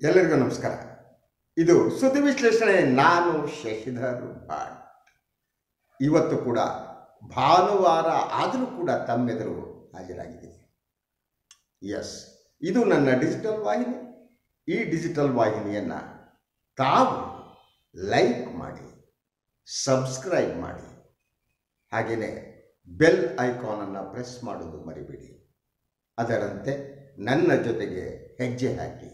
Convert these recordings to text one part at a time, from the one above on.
ಎಲ್ಲರಿಗೂ ನಮಸ್ಕಾರ. ಇದು ಸುದ್ದಿ ವಿಶ್ಲೇಷಣೆ. ನಾನು ಶಶಿಧರ್ ಭಟ್. ಇವತ್ತು ಕೂಡ ಭಾನುವಾರ ಆದರೂ ಕೂಡ ತಮ್ಮೆದುರು ಹಾಜರಾಗಿದ್ದೀನಿ. ಎಸ್, ಇದು ನನ್ನ ಡಿಜಿಟಲ್ ವಾಹಿನಿ. ಈ ಡಿಜಿಟಲ್ ವಾಹಿನಿಯನ್ನು ತಾವು ಲೈಕ್ ಮಾಡಿ, ಸಬ್ಸ್ಕ್ರೈಬ್ ಮಾಡಿ, ಹಾಗೆಯೇ ಬೆಲ್ ಐಕಾನನ್ನು ಪ್ರೆಸ್ ಮಾಡೋದು ಮರಿಬೇಡಿ. ಅದರಂತೆ ನನ್ನ ಜೊತೆಗೆ ಹೆಜ್ಜೆ ಹಾಕಿ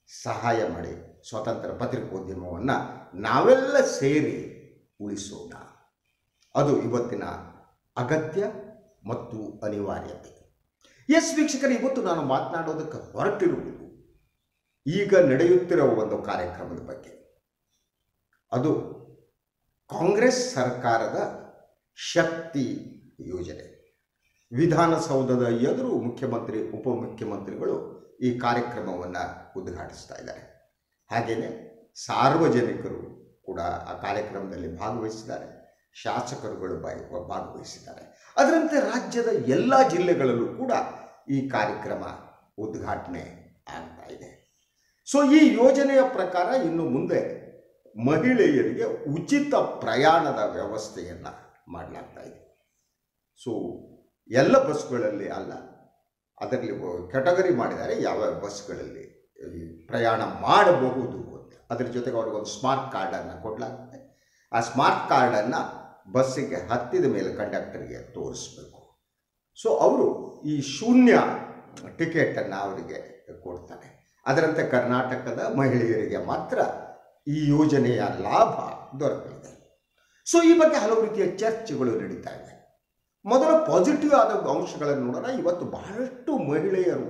ಸಹಾಯ ಮಾಡಿ ಸ್ವತಂತ್ರ ಪತ್ರಿಕೋದ್ಯಮವನ್ನು ನಾವೆಲ್ಲ ಸೇರಿ ಉಳಿಸೋಣ. ಅದು ಇವತ್ತಿನ ಅಗತ್ಯ ಮತ್ತು ಅನಿವಾರ್ಯತೆ. ಎಸ್ ವೀಕ್ಷಕರು, ಇವತ್ತು ನಾನು ಮಾತನಾಡೋದಕ್ಕೆ ಹೊರಟಿರುವುದು ಈಗ ನಡೆಯುತ್ತಿರುವ ಒಂದು ಕಾರ್ಯಕ್ರಮದ ಬಗ್ಗೆ. ಅದು ಕಾಂಗ್ರೆಸ್ ಸರ್ಕಾರದ ಶಕ್ತಿ ಯೋಜನೆ. ವಿಧಾನಸೌಧದ ಎದುರು ಮುಖ್ಯಮಂತ್ರಿ ಉಪಮುಖ್ಯಮಂತ್ರಿಗಳು ಈ ಕಾರ್ಯಕ್ರಮವನ್ನು ಉದ್ಘಾಟಿಸ್ತಾ ಇದ್ದಾರೆ. ಹಾಗೆಯೇ ಸಾರ್ವಜನಿಕರು ಕೂಡ ಆ ಕಾರ್ಯಕ್ರಮದಲ್ಲಿ ಭಾಗವಹಿಸಿದ್ದಾರೆ, ಶಾಸಕರುಗಳು ಭಾಗವಹಿಸಿದ್ದಾರೆ. ಅದರಂತೆ ರಾಜ್ಯದ ಎಲ್ಲ ಜಿಲ್ಲೆಗಳಲ್ಲೂ ಕೂಡ ಈ ಕಾರ್ಯಕ್ರಮ ಉದ್ಘಾಟನೆ ಆಗ್ತಾ ಇದೆ. ಸೊ ಈ ಯೋಜನೆಯ ಪ್ರಕಾರ ಇನ್ನು ಮುಂದೆ ಮಹಿಳೆಯರಿಗೆ ಉಚಿತ ಪ್ರಯಾಣದ ವ್ಯವಸ್ಥೆಯನ್ನು ಮಾಡಲಾಗ್ತಾ ಇದೆ. ಸೊ ಎಲ್ಲ ಬಸ್ಗಳಲ್ಲಿ ಅಲ್ಲ, ಅದರಲ್ಲಿ ಕ್ಯಾಟಗರಿ ಮಾಡಿದ್ದಾರೆ ಯಾವ್ಯಾವ ಬಸ್ಗಳಲ್ಲಿ ಪ್ರಯಾಣ ಮಾಡಬಹುದು ಅಂತ. ಅದರ ಜೊತೆಗೆ ಅವ್ರಿಗೊಂದು ಸ್ಮಾರ್ಟ್ ಕಾರ್ಡನ್ನು ಕೊಡಲಾಗುತ್ತೆ. ಆ ಸ್ಮಾರ್ಟ್ ಕಾರ್ಡನ್ನು ಬಸ್ಸಿಗೆ ಹತ್ತಿದ ಮೇಲೆ ಕಂಡಕ್ಟರ್ಗೆ ತೋರಿಸ್ಬೇಕು. ಸೊ ಅವರು ಈ ಶೂನ್ಯ ಟಿಕೆಟನ್ನು ಅವರಿಗೆ ಕೊಡ್ತಾರೆ. ಅದರಂತೆ ಕರ್ನಾಟಕದ ಮಹಿಳೆಯರಿಗೆ ಮಾತ್ರ ಈ ಯೋಜನೆಯ ಲಾಭ ದೊರಕಲಿದೆ. ಸೊ ಈ ಬಗ್ಗೆ ಹಲವು ರೀತಿಯ ಚರ್ಚೆಗಳು ನಡೀತಾ ಇವೆ. ಮೊದಲು ಪಾಸಿಟಿವ್ ಆದ ಅಂಶಗಳನ್ನು ನೋಡೋಣ. ಇವತ್ತು ಬಹಳಷ್ಟು ಮಹಿಳೆಯರು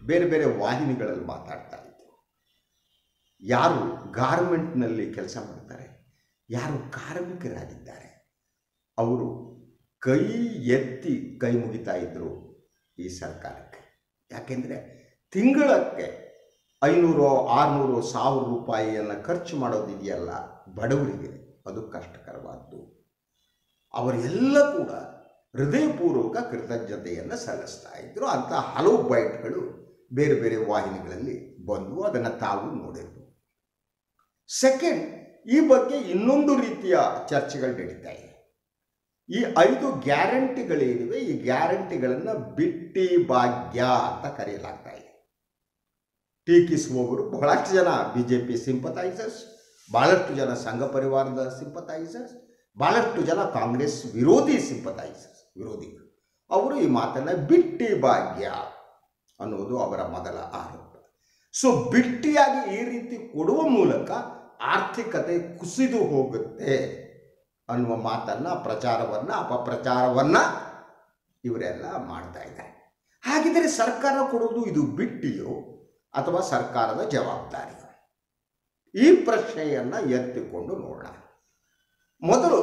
ಬೇರೆ ಬೇರೆ ವಾಹಿನಿಗಳಲ್ಲಿ ಮಾತಾಡ್ತಾ ಇದ್ರು. ಯಾರು ಗಾರ್ಮೆಂಟ್ನಲ್ಲಿ ಕೆಲಸ ಮಾಡ್ತಾರೆ, ಯಾರು ಕಾರ್ಮಿಕರಾಗಿದ್ದಾರೆ, ಅವರು ಕೈ ಎತ್ತಿ ಕೈ ಮುಗಿತಾ ಇದ್ದರು ಈ ಸರ್ಕಾರಕ್ಕೆ. ಯಾಕೆಂದರೆ ತಿಂಗಳಕ್ಕೆ 500, 600, 1000 ರೂಪಾಯಿಯನ್ನು ಖರ್ಚು ಮಾಡೋದಿದೆಯಲ್ಲ ಬಡವರಿಗೆ, ಅದು ಕಷ್ಟಕರವಾದ್ದು. ಅವರೆಲ್ಲ ಕೂಡ ಹೃದಯಪೂರ್ವಕ ಕೃತಜ್ಞತೆಯನ್ನು ಸಲ್ಲಿಸ್ತಾ ಇದ್ದರು. ಅಂತ ಹಲವು ಬೈಟ್ಗಳು ಬೇರೆ ಬೇರೆ ವಾಹಿನಿಗಳಲ್ಲಿ ಬಂದು ಅದನ್ನು ತಾವು ನೋಡಿದ್ರು. ಸೆಕೆಂಡ್, ಈ ಬಗ್ಗೆ ಇನ್ನೊಂದು ರೀತಿಯ ಚರ್ಚೆಗಳು ನಡೀತಾ ಇದೆ. ಈ 5 ಗ್ಯಾರಂಟಿಗಳೇನಿವೆ, ಈ ಗ್ಯಾರಂಟಿಗಳನ್ನು ಬಿಟ್ಟಿ ಭಾಗ್ಯ ಅಂತ ಕರೆಯಲಾಗ್ತಾ ಇದೆ. ಟೀಕಿಸುವವರು ಬಹಳಷ್ಟು ಜನ BJP ಸಿಂಪಥೈಸರ್ಸ್, ಬಹಳಷ್ಟು ಜನ ಸಂಘ ಪರಿವಾರದ ಸಿಂಪಥೈಸರ್ಸ್, ಬಹಳಷ್ಟು ಜನ ಕಾಂಗ್ರೆಸ್ ವಿರೋಧಿ ವಿರೋಧಿಗಳು. ಅವರು ಈ ಮಾತನ್ನು ಬಿಟ್ಟಿ ಭಾಗ್ಯ ಅನ್ನೋದು ಅವರ ಮೊದಲ ಆರೋಪ. ಸೊ ಬಿಟ್ಟಿಯಾಗಿ ಈ ರೀತಿ ಕೊಡುವ ಮೂಲಕ ಆರ್ಥಿಕತೆ ಕುಸಿದು ಹೋಗುತ್ತೆ ಅನ್ನುವ ಮಾತನ್ನು, ಪ್ರಚಾರವನ್ನು, ಅಪಪ್ರಚಾರವನ್ನು ಇವರೆಲ್ಲ ಮಾಡ್ತಾ ಇದ್ದಾರೆ. ಹಾಗಿದ್ದರೆ ಸರ್ಕಾರ ಕೊಡುವುದು ಇದು ಬಿಟ್ಟಿಯೋ ಅಥವಾ ಸರ್ಕಾರದ ಜವಾಬ್ದಾರಿಯೋ? ಈ ಪ್ರಶ್ನೆಯನ್ನು ಎತ್ತಿಕೊಂಡು ನೋಡೋಣ. ಮೊದಲು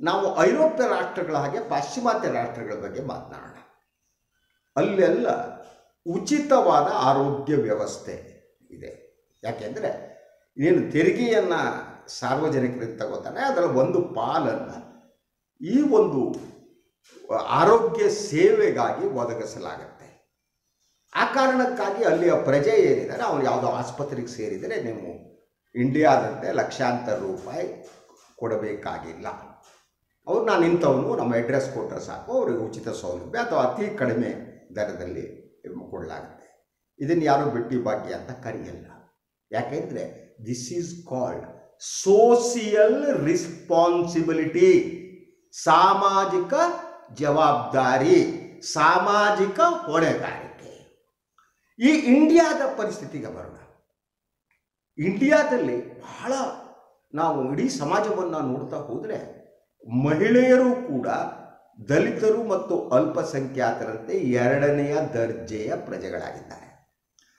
ನಾವು ಐರೋಪ್ಯ ರಾಷ್ಟ್ರಗಳ ಹಾಗೆ ಪಾಶ್ಚಿಮಾತ್ಯ ರಾಷ್ಟ್ರಗಳ ಬಗ್ಗೆ ಮಾತನಾಡೋಣ. ಅಲ್ಲೆಲ್ಲ ಉಚಿತವಾದ ಆರೋಗ್ಯ ವ್ಯವಸ್ಥೆ ಇದೆ. ಯಾಕೆಂದರೆ ಏನು ತೆರಿಗೆಯನ್ನು ಸಾರ್ವಜನಿಕರಿಗೆ ತಗೋತಾನೆ, ಅದರ ಒಂದು ಪಾಲನ್ನು ಈ ಒಂದು ಆರೋಗ್ಯ ಸೇವೆಗಾಗಿ ಒದಗಿಸಲಾಗುತ್ತೆ. ಆ ಕಾರಣಕ್ಕಾಗಿ ಅಲ್ಲಿಯ ಪ್ರಜೆ ಏನಿದ್ದಾರೆ, ಅವನು ಯಾವುದೋ ಆಸ್ಪತ್ರೆಗೆ ಸೇರಿದರೆ ನೀವು ಇಂಡಿಯಾದಂತೆ ಲಕ್ಷಾಂತರ ರೂಪಾಯಿ ಕೊಡಬೇಕಾಗಿಲ್ಲ. ಅವ್ರು ನಾನು ಇಂಥವನು, ನಮ್ಮ ಅಡ್ರೆಸ್ ಕೊಟ್ಟರೆ ಸಾಕು, ಅವರಿಗೆ ಉಚಿತ ಸೌಲಭ್ಯ ಅಥವಾ ಅತಿ ಕಡಿಮೆ ದರದಲ್ಲಿ ಕೊಡಲಾಗುತ್ತೆ. ಇದನ್ನು ಯಾರೂ ಬಿಟ್ಟಿ ಭಾಗ್ಯ ಅಂತ ಕರೆಯಲ್ಲ. ಯಾಕೆಂದರೆ this is called social responsibility, ಸಾಮಾಜಿಕ ಜವಾಬ್ದಾರಿ, ಸಾಮಾಜಿಕ ಹೊಣೆಗಾರಿಕೆ. ಈ ಇಂಡಿಯಾದ ಪರಿಸ್ಥಿತಿಗೆ ಬರೋಣ. ಇಂಡಿಯಾದಲ್ಲಿ ಬಹಳ ನಾವು ಇಡೀ ಸಮಾಜವನ್ನು ನೋಡ್ತಾ ಹೋದರೆ ಮಹಿಳೆಯರು ಕೂಡ ದಲಿತರು ಮತ್ತು ಅಲ್ಪಸಂಖ್ಯಾತರಂತೆ 2ನೆಯ ದರ್ಜೆಯ ಪ್ರಜೆಗಳಾಗಿದ್ದಾರೆ.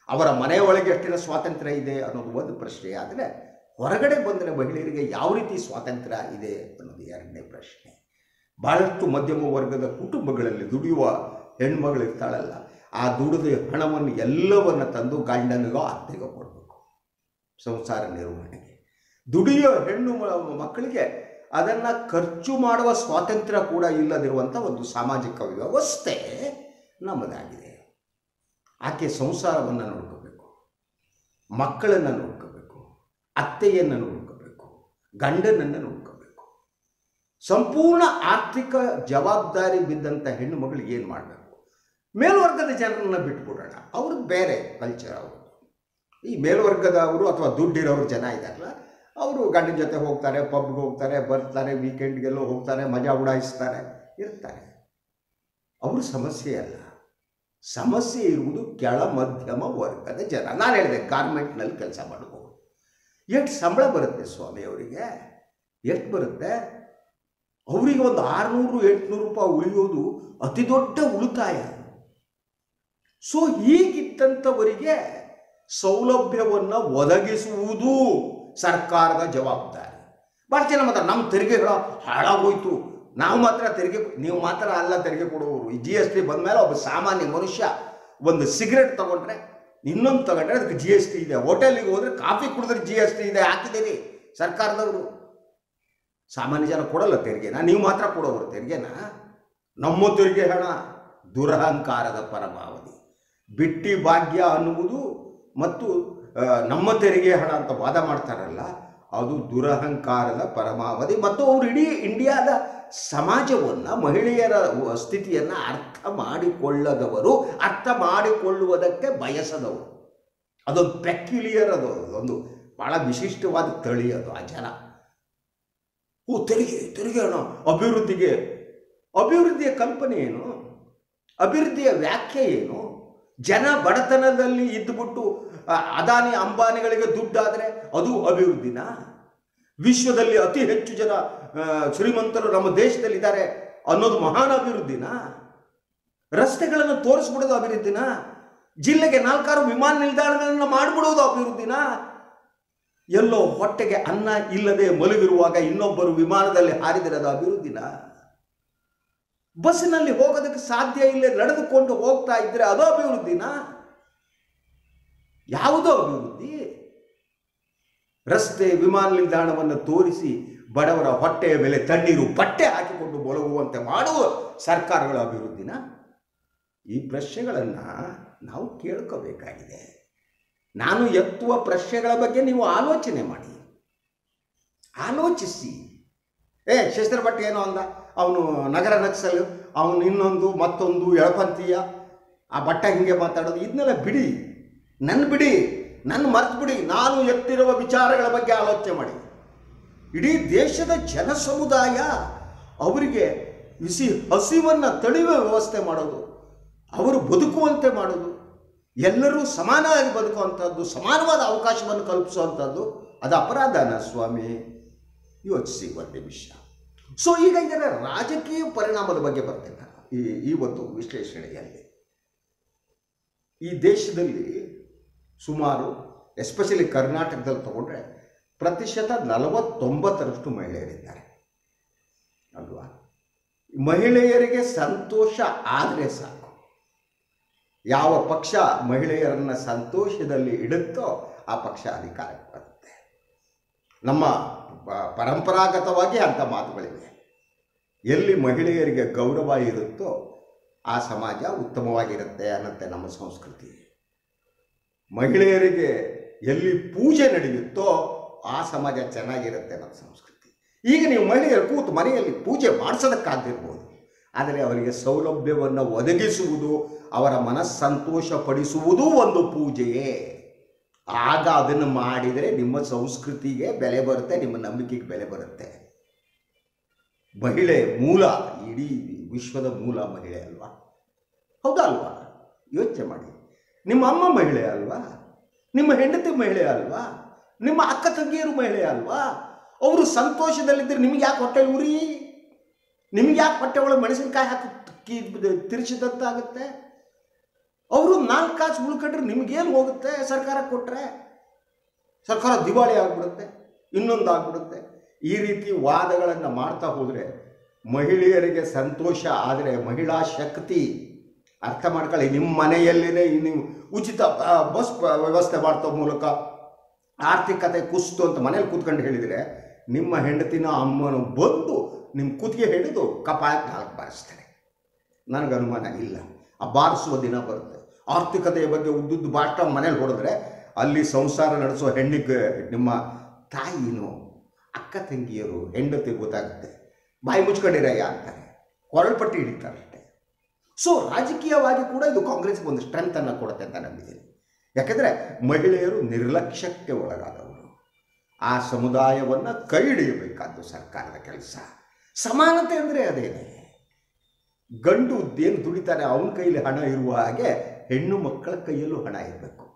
ಅವರ ಮನೆಯೊಳಗೆ ಎಷ್ಟಿನ ಸ್ವಾತಂತ್ರ್ಯ ಇದೆ ಅನ್ನೋದು ಒಂದು ಪ್ರಶ್ನೆ. ಆದರೆ ಹೊರಗಡೆ ಬಂದರೆ ಮಹಿಳೆಯರಿಗೆ ಯಾವ ರೀತಿ ಸ್ವಾತಂತ್ರ್ಯ ಇದೆ ಅನ್ನೋದು 2ನೇ ಪ್ರಶ್ನೆ. ಬಹಳಷ್ಟು ಮಧ್ಯಮ ವರ್ಗದ ಕುಟುಂಬಗಳಲ್ಲಿ ದುಡಿಯುವ ಹೆಣ್ಮಗಳಿರ್ತಾಳಲ್ಲ, ಆ ದುಡಿದ ಹಣವನ್ನು ಎಲ್ಲವನ್ನು ತಂದು ಗಂಡನಿಗೋ ಅತ್ತೆಗೋ ಕೊಡಬೇಕು ಸಂಸಾರ ನಿರ್ವಹಣೆಗೆ. ದುಡಿಯೋ ಹೆಣ್ಣು ಮಕ್ಕಳಿಗೆ ಅದನ್ನು ಖರ್ಚು ಮಾಡುವ ಸ್ವಾತಂತ್ರ್ಯ ಕೂಡ ಇಲ್ಲದಿರುವಂಥ ಒಂದು ಸಾಮಾಜಿಕ ವ್ಯವಸ್ಥೆ ನಮ್ಮದಾಗಿದೆ. ಆಕೆ ಸಂಸಾರವನ್ನು ನೋಡ್ಕೋಬೇಕು, ಮಕ್ಕಳನ್ನು ನೋಡ್ಕೋಬೇಕು, ಅತ್ತೆಯನ್ನು ನೋಡ್ಕೋಬೇಕು, ಗಂಡನನ್ನು ನೋಡ್ಕೋಬೇಕು. ಸಂಪೂರ್ಣ ಆರ್ಥಿಕ ಜವಾಬ್ದಾರಿ ಬಿದ್ದಂಥ ಹೆಣ್ಣು ಮಗಳು ಏನು ಮಾಡಬೇಕು? ಮೇಲ್ವರ್ಗದ ಜನರನ್ನು ಬಿಟ್ಬಿಡೋಣ, ಅವ್ರದ್ದು ಬೇರೆ ಕಲ್ಚರ್. ಅವರು ಈ ಮೇಲ್ವರ್ಗದವರು ಅಥವಾ ದುಡ್ಡಿರೋರು ಜನ ಇದ್ದಾರಲ್ಲ, ಅವರು ಗಂಡನ ಜೊತೆ ಹೋಗ್ತಾರೆ, ಪಬ್ಗೆ ಹೋಗ್ತಾರೆ, ಬರ್ತಾರೆ, ವೀಕೆಂಡ್ಗೆಲ್ಲೋ ಹೋಗ್ತಾರೆ, ಮಜಾ ಉಡಾಯಿಸ್ತಾರೆ, ಇರ್ತಾರೆ. ಅವರು ಸಮಸ್ಯೆ ಅಲ್ಲ. ಸಮಸ್ಯೆ ಇರುವುದು ಕೆಳ ಮಧ್ಯಮ ವರ್ಗದ ಜನ. ನಾನು ಹೇಳಿದೆ ಗಾರ್ಮೆಂಟ್ನಲ್ಲಿ ಕೆಲಸ ಮಾಡ್ಬೋದು. ಎಷ್ಟು ಸಂಬಳ ಬರುತ್ತೆ ಸ್ವಾಮಿ ಅವರಿಗೆ? ಎಷ್ಟು ಬರುತ್ತೆ ಅವರಿಗೆ? ಒಂದು 600-800 ರೂಪಾಯಿ ಉಳಿಯೋದು ಅತಿ ದೊಡ್ಡ ಉಳಿತಾಯ. ಸೊ ಹೀಗಿದ್ದಂಥವರಿಗೆ ಸೌಲಭ್ಯವನ್ನು ಒದಗಿಸುವುದು ಸರ್ಕಾರದ ಜವಾಬ್ದಾರಿ. ಭಾಳ ಜನ ಮಾತ್ರ ನಮ್ಮ ತೆರಿಗೆಗಳು ಹಾಳಾಗೋಯ್ತು, ನಾವು ಮಾತ್ರ ತೆರಿಗೆ, ನೀವು ಮಾತ್ರ ಅಲ್ಲ ತೆರಿಗೆ ಕೊಡುವವರು. ಈ GST ಬಂದಮೇಲೆ ಒಬ್ಬ ಸಾಮಾನ್ಯ ಮನುಷ್ಯ ಒಂದು ಸಿಗರೆಟ್ ತಗೊಂಡ್ರೆ, ಇನ್ನೊಂದು ತಗೊಂಡ್ರೆ ಅದಕ್ಕೆ GST ಇದೆ. ಹೋಟೆಲಿಗೆ ಹೋದರೆ ಕಾಫಿ ಕುಡಿದ್ರೆ GST ಇದೆ, ಹಾಕಿದ್ದೀರಿ ಸರ್ಕಾರದವರು. ಸಾಮಾನ್ಯ ಜನ ಕೊಡಲ್ಲ ತೆರಿಗೆನ, ನೀವು ಮಾತ್ರ ಕೊಡೋರು ತೆರಿಗೆನ. ನಮ್ಮ ತೆರಿಗೆ ಹಣ ದುರಹಂಕಾರದ ಪರಮಾವಧಿ. ಬಿಟ್ಟಿ ಭಾಗ್ಯ ಅನ್ನುವುದು ಮತ್ತು ನಮ್ಮ ತೆರಿಗೆ ಹಣ ಅಂತ ವಾದ ಮಾಡ್ತಾರಲ್ಲ, ಅದು ದುರಹಂಕಾರದ ಪರಮಾವಧಿ. ಮತ್ತು ಅವರು ಇಡೀ ಇಂಡಿಯಾದ ಸಮಾಜವನ್ನು, ಮಹಿಳೆಯರ ಸ್ಥಿತಿಯನ್ನು ಅರ್ಥ ಮಾಡಿಕೊಳ್ಳದವರು, ಅರ್ಥ ಮಾಡಿಕೊಳ್ಳುವುದಕ್ಕೆ ಬಯಸದವರು. ಅದೊಂದು ಪೆಕ್ಯುಲಿಯರ್, ಒಂದು ಭಾಳ ವಿಶಿಷ್ಟವಾದ ತಳಿ ಅದು. ಆ ಜನ ತೆರಿಗೆ ಹಣ, ಅಭಿವೃದ್ಧಿಯ ಕಲ್ಪನೆ ಏನು? ಅಭಿವೃದ್ಧಿಯ ವ್ಯಾಖ್ಯೆ ಏನು? ಜನ ಬಡತನದಲ್ಲಿ ಇದ್ದುಬಿಟ್ಟು ಅದಾನಿ ಅಂಬಾನಿಗಳಿಗೆ ದುಡ್ಡಾದರೆ ಅದು ಅಭಿವೃದ್ಧಿನ? ವಿಶ್ವದಲ್ಲಿ ಅತಿ ಹೆಚ್ಚು ಜನ ಶ್ರೀಮಂತರು ನಮ್ಮ ದೇಶದಲ್ಲಿದ್ದಾರೆ ಅನ್ನೋದು ಮಹಾನ್ ಅಭಿವೃದ್ಧಿನ? ರಸ್ತೆಗಳನ್ನು ತೋರಿಸ್ಬಿಡೋದು ಅಭಿವೃದ್ಧಿನ? ಜಿಲ್ಲೆಗೆ 4-6 ವಿಮಾನ ನಿಲ್ದಾಣಗಳನ್ನು ಮಾಡಿಬಿಡೋದು ಅಭಿವೃದ್ಧಿನ? ಎಲ್ಲೋ ಹೊಟ್ಟೆಗೆ ಅನ್ನ ಇಲ್ಲದೆ ಮಲಗಿರುವಾಗ ಇನ್ನೊಬ್ಬರು ವಿಮಾನದಲ್ಲಿ ಹಾರಿದಿರೋದು ಅಭಿವೃದ್ಧಿನ? ಬಸ್ಸಿನಲ್ಲಿ ಹೋಗೋದಕ್ಕೆ ಸಾಧ್ಯ ಇಲ್ಲ, ನಡೆದುಕೊಂಡು ಹೋಗ್ತಾ ಇದ್ರೆ ಅದು ಅಭಿವೃದ್ಧಿನ? ಯಾವುದೋ ಅಭಿವೃದ್ಧಿ? ರಸ್ತೆ, ವಿಮಾನ ನಿಲ್ದಾಣವನ್ನು ತೋರಿಸಿ ಬಡವರ ಹೊಟ್ಟೆಯ ಮೇಲೆ ತಣ್ಣೀರು ಬಟ್ಟೆ ಹಾಕಿಕೊಂಡು ಮೊಳಗುವಂತೆ ಮಾಡುವ ಸರ್ಕಾರಗಳ ಅಭಿವೃದ್ಧಿನ? ಈ ಪ್ರಶ್ನೆಗಳನ್ನು ನಾವು ಕೇಳ್ಕೋಬೇಕಾಗಿದೆ. ನಾನು ಎತ್ತುವ ಪ್ರಶ್ನೆಗಳ ಬಗ್ಗೆ ನೀವು ಆಲೋಚನೆ ಮಾಡಿ, ಆಲೋಚಿಸಿ. ಶಸ್ತ್ರ ಭಟ್ ಏನೋ ಅಂದ, ಅವನು ನಗರ ನಕ್ಸಲ್, ಅವನು ಇನ್ನೊಂದು ಮತ್ತೊಂದು ಎಳಪಂಥೀಯ, ಆ ಬಟ್ಟ ಹಿಂಗೆ ಮಾತಾಡೋದು, ಇದನ್ನೆಲ್ಲ ಬಿಡಿ, ನನ್ನ ಮರ್ತು ಬಿಡಿ. ನಾನು ಎತ್ತಿರುವ ವಿಚಾರಗಳ ಬಗ್ಗೆ ಆಲೋಚನೆ ಮಾಡಿ. ಇಡೀ ದೇಶದ ಜನ ಸಮುದಾಯ ಅವರಿಗೆ ಹಸಿವನ್ನು ತಡೆಯುವ ವ್ಯವಸ್ಥೆ ಮಾಡೋದು, ಅವರು ಬದುಕುವಂತೆ ಮಾಡೋದು, ಎಲ್ಲರೂ ಸಮಾನವಾಗಿ ಬದುಕುವಂಥದ್ದು, ಸಮಾನವಾದ ಅವಕಾಶವನ್ನು ಕಲ್ಪಿಸುವಂಥದ್ದು, ಅದು ಅಪರಾಧನ ಸ್ವಾಮಿ? ಯೋಚಿಸಿ ಒಂದು ನಿಮಿಷ. ಸೊ ಈಗ ಇದರ ರಾಜಕೀಯ ಪರಿಣಾಮದ ಬಗ್ಗೆ ಬರ್ತೇನೆ ಈ ಒಂದು ವಿಶ್ಲೇಷಣೆಯಲ್ಲಿ. ಈ ದೇಶದಲ್ಲಿ ಸುಮಾರು, ಎಸ್ಪೆಷಲಿ ಕರ್ನಾಟಕದಲ್ಲಿ ತಗೊಂಡ್ರೆ, 49% ಮಹಿಳೆಯರಿದ್ದಾರೆ ಅಲ್ವಾ? ಮಹಿಳೆಯರಿಗೆ ಸಂತೋಷ ಆದರೆ ಸಾಕು. ಯಾವ ಪಕ್ಷ ಮಹಿಳೆಯರನ್ನು ಸಂತೋಷದಲ್ಲಿ ಇಡುತ್ತೋ ಆ ಪಕ್ಷ ಅಧಿಕಾರಕ್ಕೆ ಬರುತ್ತೆ. ನಮ್ಮ ಪರಂಪರಾಗತವಾಗಿ ಅಂಥ ಮಾತುಗಳಿವೆ. ಎಲ್ಲಿ ಮಹಿಳೆಯರಿಗೆ ಗೌರವ ಇರುತ್ತೋ ಆ ಸಮಾಜ ಉತ್ತಮವಾಗಿರುತ್ತೆ ಅನ್ನತ್ತೆ ನಮ್ಮ ಸಂಸ್ಕೃತಿ. ಮಹಿಳೆಯರಿಗೆ ಎಲ್ಲಿ ಪೂಜೆ ನಡೆಯುತ್ತೋ ಆ ಸಮಾಜ ಚೆನ್ನಾಗಿರುತ್ತೆ ನಮ್ಮ ಸಂಸ್ಕೃತಿ. ಈಗ ನೀವು ಮಹಿಳೆಯರು ಕೂತು ಮನೆಯಲ್ಲಿ ಪೂಜೆ ಮಾಡಿಸೋದಕ್ಕಾಗಿರ್ಬೋದು, ಆದರೆ ಅವರಿಗೆ ಸೌಲಭ್ಯವನ್ನು ಒದಗಿಸುವುದು, ಅವರ ಮನಸ್ಸಂತೋಷ ಪಡಿಸುವುದೂ ಒಂದು ಪೂಜೆಯೇ. ಆಗ ಅದನ್ನು ಮಾಡಿದರೆ ನಿಮ್ಮ ಸಂಸ್ಕೃತಿಗೆ ಬೆಲೆ ಬರುತ್ತೆ, ನಿಮ್ಮ ನಂಬಿಕೆಗೆ ಬೆಲೆ ಬರುತ್ತೆ. ಮಹಿಳೆ ಮೂಲ, ಇಡೀ ವಿಶ್ವದ ಮೂಲ ಮಹಿಳೆ ಅಲ್ವಾ? ಹೌದಾ ಅಲ್ವಾ? ಯೋಚನೆ ಮಾಡಿ. ನಿಮ್ಮ ಅಮ್ಮ ಮಹಿಳೆ ಅಲ್ವಾ? ನಿಮ್ಮ ಹೆಂಡತಿ ಮಹಿಳೆ ಅಲ್ವಾ? ನಿಮ್ಮ ಅಕ್ಕ ತಂಗಿಯರು ಮಹಿಳೆ ಅಲ್ವಾ? ಅವರು ಸಂತೋಷದಲ್ಲಿದ್ದರೆ ನಿಮಗೆ ಯಾಕೆ ಹೊಟ್ಟೆ ಉರಿ? ನಿಮ್ಗೆ ಯಾಕೆ ಹೊಟ್ಟೆ ಒಳಗೆ ಮೆಣಸಿನಕಾಯಿ ಹಾಕಿ ತಿರ್ಚಿದಂತಾಗುತ್ತೆ? ಅವರು 4 ಕಾಸು ಉಳ್ಕೊಂಡ್ರೆ ನಿಮಗೇನು ಹೋಗುತ್ತೆ? ಸರ್ಕಾರ ಕೊಟ್ಟರೆ ಸರ್ಕಾರ ದಿವಾಳಿ ಆಗಿಬಿಡುತ್ತೆ, ಇನ್ನೊಂದು ಆಗಿಬಿಡುತ್ತೆ. ಈ ರೀತಿ ವಾದಗಳನ್ನು ಮಾಡ್ತಾ ಹೋದರೆ ಮಹಿಳೆಯರಿಗೆ ಸಂತೋಷ ಆದರೆ ಮಹಿಳಾ ಶಕ್ತಿ ಅರ್ಥ ಮಾಡ್ಕೊಳ್ಳಿ. ನಿಮ್ಮ ಮನೆಯಲ್ಲಿನೇ ನೀವು ಉಚಿತ ಬಸ್ ವ್ಯವಸ್ಥೆ ಮಾಡ್ತೋ ಮೂಲಕ ಆರ್ಥಿಕತೆ ಕುಸಿತು ಅಂತ ಮನೇಲಿ ಕೂತ್ಕೊಂಡು ಹೇಳಿದರೆ, ನಿಮ್ಮ ಹೆಂಡತಿನ ಅಮ್ಮನು ಬಂದು ನಿಮ್ಮ ಕುತ್ತಿಗೆ ಹಿಡಿದು ಕಪಾಳಕ್ಕೆ 4 ಬಾರಿಸ್ತಾರೆ. ನನಗೆ ಅನುಮಾನ ಇಲ್ಲ, ಆ ಬಾರಿಸುವ ದಿನ ಬರುತ್ತೆ. ಆರ್ಥಿಕತೆಯ ಬಗ್ಗೆ ಉದ್ದುದ್ದು ಭಾಷಣ ಮನೇಲಿ ಹೊಡೆದ್ರೆ ಅಲ್ಲಿ ಸಂಸಾರ ನಡೆಸೋ ಹೆಣ್ಣಿಗೆ ನಿಮ್ಮ ತಾಯಿನೋ ಅಕ್ಕ ತಂಗಿಯರು ಹೆಂಡತಿ ಗೊತ್ತಾಗುತ್ತೆ, ಬಾಯಿ ಮುಚ್ಕೊಂಡಿರಯ್ಯ ಅಂತಾರೆ, ಕೊರಳ್ಪಟ್ಟಿ ಹಿಡಿತಾರಷ್ಟೆ. ಸೊ ರಾಜಕೀಯವಾಗಿ ಕೂಡ ಇದು ಕಾಂಗ್ರೆಸ್ಗೆ ಒಂದು ಸ್ಟ್ರೆಂತನ್ನು ಕೊಡುತ್ತೆ ಅಂತ ನಂಬಿದ್ದೀನಿ. ಯಾಕೆಂದರೆ ಮಹಿಳೆಯರು ನಿರ್ಲಕ್ಷ್ಯಕ್ಕೆ ಒಳಗಾದವರು. ಆ ಸಮುದಾಯವನ್ನು ಕೈ ಹಿಡಿಯಬೇಕಾದ್ದು ಸರ್ಕಾರದ ಕೆಲಸ. ಸಮಾನತೆ ಅಂದರೆ ಅದೇನೆ. ಗಂಡು ಏನು ದುಡಿತಾನೆ ಅವನ ಕೈಲಿ ಹಣ ಇರುವ ಹಾಗೆ ಹೆಣ್ಣು ಮಕ್ಕಳ ಕೈಯಲ್ಲೂ ಹಣ ಇರಬೇಕು.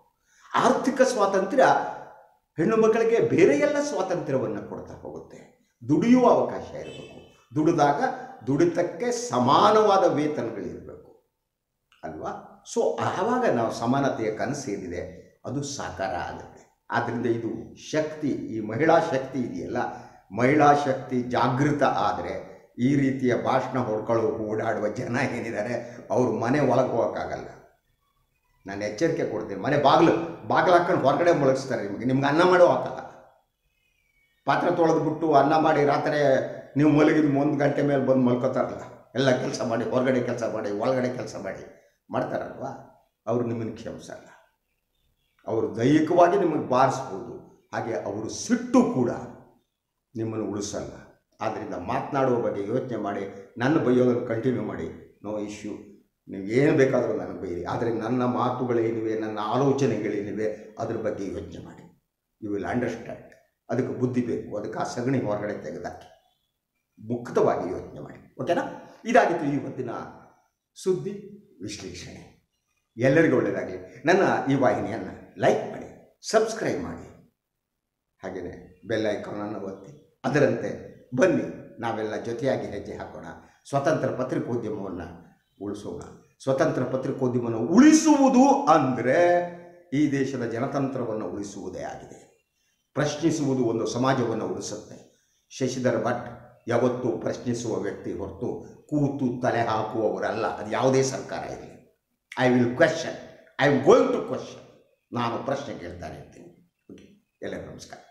ಆರ್ಥಿಕ ಸ್ವಾತಂತ್ರ್ಯ ಹೆಣ್ಣು ಮಕ್ಕಳಿಗೆ ಬೇರೆ ಎಲ್ಲ ಸ್ವಾತಂತ್ರ್ಯವನ್ನು ಕೊಡ್ತಾ ಹೋಗುತ್ತೆ. ದುಡಿಯುವ ಅವಕಾಶ ಇರಬೇಕು, ದುಡಿದಾಗ ದುಡಿತಕ್ಕೆ ಸಮಾನವಾದ ವೇತನಗಳಿರಬೇಕು ಅಲ್ವಾ. ಸೊ ಆವಾಗ ನಾವು ಸಮಾನತೆಯ ಕನಸು ಏನಿದೆ ಅದು ಸಾಕಾರ ಆಗುತ್ತೆ. ಆದ್ದರಿಂದ ಇದು ಶಕ್ತಿ, ಈ ಮಹಿಳಾ ಶಕ್ತಿ ಇದೆಯಲ್ಲ, ಮಹಿಳಾ ಶಕ್ತಿ ಜಾಗೃತ ಆದರೆ ಈ ರೀತಿಯ ಭಾಷಣ ಹೊಡ್ಕೊಳ್ಳೋ ಓಡಾಡುವ ಜನ ಏನಿದ್ದಾರೆ ಅವರು ಮನೆ ಒಳಗೆ ಹೋಗೋಕ್ಕಾಗಲ್ಲ. ನಾನು ಎಚ್ಚರಿಕೆ ಕೊಡ್ತೀನಿ, ಮನೆ ಬಾಗಿಲು ಹಾಕೊಂಡು ಹೊರಗಡೆ ಮುಳುಗಿಸ್ತಾರೆ. ನಿಮ್ಗೆ ಅನ್ನ ಮಾಡೋ ಹಾಕಲ್ಲ. ಪಾತ್ರೆ ತೊಳೆದ್ಬಿಟ್ಟು ಅನ್ನ ಮಾಡಿ ರಾತ್ರಿ ನೀವು ಮಲಗಿದ 1 ಗಂಟೆ ಮೇಲೆ ಬಂದು ಮಲ್ಕೋತಾರಲ್ಲ, ಎಲ್ಲ ಕೆಲಸ ಮಾಡಿ, ಹೊರಗಡೆ ಕೆಲಸ ಮಾಡಿ, ಒಳಗಡೆ ಕೆಲಸ ಮಾಡ್ತಾರಲ್ವ, ಅವರು ನಿಮ್ಮನ್ನು ಕ್ಷಮಿಸಲ್ಲ. ಅವರು ದೈಹಿಕವಾಗಿ ನಿಮಗೆ ಬಾರಿಸ್ಬೋದು, ಹಾಗೆ ಅವರು ಸಿಟ್ಟು ಕೂಡ ನಿಮ್ಮನ್ನು ಉಳಿಸಲ್ಲ. ಆದ್ದರಿಂದ ಮಾತನಾಡುವ ಬಗ್ಗೆ ಯೋಚನೆ ಮಾಡಿ. ನನ್ನ ಬೈಯೋದನ್ನು ಕಂಟಿನ್ಯೂ ಮಾಡಿ, ನೋ ಇಶ್ಯೂ. ನೀವು ಏನು ಬೇಕಾದರೂ ನನಗೆ ಬೈರಿ, ಆದರೆ ನನ್ನ ಮಾತುಗಳೇನಿವೆ, ನನ್ನ ಆಲೋಚನೆಗಳೇನಿವೆ ಅದ್ರ ಬಗ್ಗೆ ಯೋಚನೆ ಮಾಡಿ. You will understand. ಅದಕ್ಕೆ ಬುದ್ಧಿ ಬೇಕು, ಅದಕ್ಕೆ ಆ ಸಗಣಿ ಹೊರಗಡೆ ತೆಗೆದಾಕಿ ಮುಕ್ತವಾಗಿ ಯೋಚನೆ ಮಾಡಿ. ಓಕೆನಾ? ಇದಾಗಿತ್ತು ಇವತ್ತಿನ ಸುದ್ದಿ ವಿಶ್ಲೇಷಣೆ. ಎಲ್ಲರಿಗೂ ಒಳ್ಳೆಯದಾಗಲಿ. ನನ್ನ ಈ ವಾಹಿನಿಯನ್ನು ಲೈಕ್ ಮಾಡಿ, ಸಬ್ಸ್ಕ್ರೈಬ್ ಮಾಡಿ, ಹಾಗೆಯೇ ಬೆಲ್ ಐಕಾನನ್ನು ಒತ್ತಿ. ಅದರಂತೆ ಬನ್ನಿ ನಾವೆಲ್ಲ ಜೊತೆಯಾಗಿ ಹೆಜ್ಜೆ ಹಾಕೋಣ. ಸ್ವತಂತ್ರ ಪತ್ರಿಕೋದ್ಯಮವನ್ನು ಉಳಿಸೋಣ. ಸ್ವತಂತ್ರ ಪತ್ರಿಕೋದ್ಯಮವನ್ನು ಉಳಿಸುವುದು ಅಂದರೆ ಈ ದೇಶದ ಜನತಂತ್ರವನ್ನು ಉಳಿಸುವುದೇ ಆಗಿದೆ. ಪ್ರಶ್ನಿಸುವುದು ಒಂದು ಸಮಾಜವನ್ನು ಉಳಿಸುತ್ತೆ. ಶಶಿಧರ್ ಭಟ್ ಯಾವತ್ತೂ ಪ್ರಶ್ನಿಸುವ ವ್ಯಕ್ತಿ ಹೊರತು ಕೂತು ತಲೆ ಹಾಕುವವರಲ್ಲ. ಅದು ಯಾವುದೇ ಸರ್ಕಾರ ಇರಲಿ. I will question, I am going to question. ನಾನು ಪ್ರಶ್ನೆ ಕೇಳ್ತಾನೆ ಇರ್ತೀನಿ. ಓಕೆ, ಎಲ್ಲರಿಗೂ ನಮಸ್ಕಾರ.